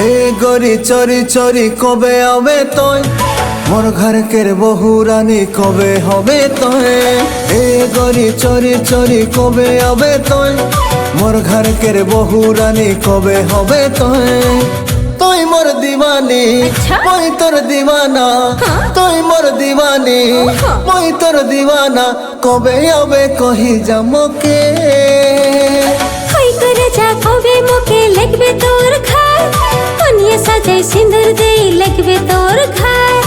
এ গরি চরি চরি কবে হবে তই মোর ঘরকের বহু রানী কবে হবে তই এ গরি চরি চরি কবে হবে তই মোর ঘরকের বহু রানী কবে হবে তই তুই মোর দিওয়ানি মই তোর দিওয়ানা তুই মোর দিওয়ানি মই তোর দিওয়ানা কবে হবে কহি যামকে হই করে যা কবে মুখে লাগবে তোর খায় কনিয়ে সাজাই সিঁদুর দেই লাগবে তোর খায়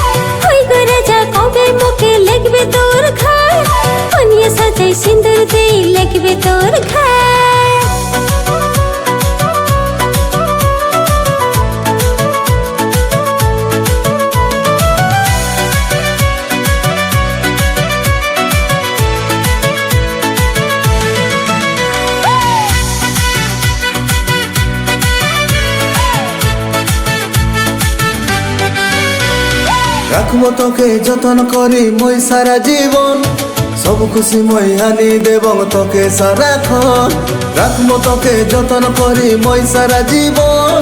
হই করে যা কবে মুখে লাগবে তোর খায় কনিয়ে সাজাই সিঁদুর দেই লাগবে তোর খায় রাখবো তোকে যতন করি মই সারা জীবন সব খুশি মই আনি দেব তোকে সারাক্ষণ রাখবো তোকে যতন করি মই সারা জীবন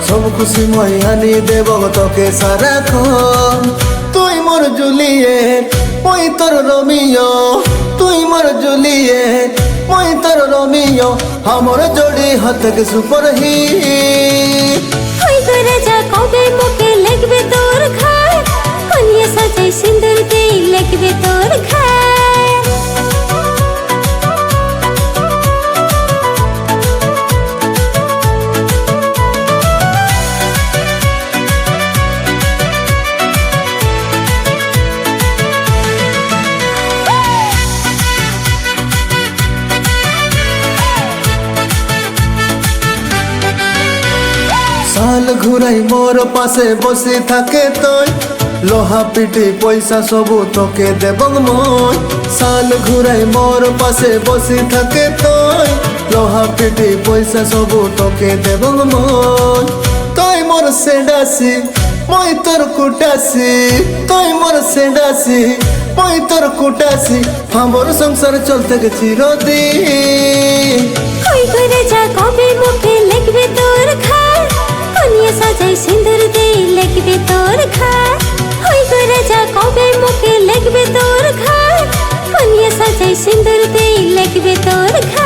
সব খুশি মই আনি দেব তোকে সারাক্ষণ তুই মোর জুলিয়েট মই তোর রোমিও তুই মোর জুলিয়েট মই তোর রোমিও আমার জোড়ি হাতকে সুপার হিট হই করে যা কবে মুখে লাগবে তোর খায় কনিয়ে সাজাই সিঁদুর দেই লাগবে তোর খায় সাল ঘুরাই মোর পাশে বসে থাকে তুই লোহা পিটি পয়সা সবু তোকে দেবং মই সাল ঘুরাই মোর পাশে বসে থাকে তুই লোহা পিটি পয়সা সবু তোকে দেবং মই তুই মোর সেডাসি মই তোর কুটাসি তুই মোর সেডাসি মই তোর কুটাসি আমার সংসার চলতে গে চিরদিন হই করে যা কবে মুখে লাগবে তোর খায় কনিয়ে সাজাই সিঁদুর দেই লাগবে তোর খায় হই করে যা কবে মুখে লাগবে তোর খায় কনিয়ে সাজাই সিঁদুর দেই লাগবে তোর খায়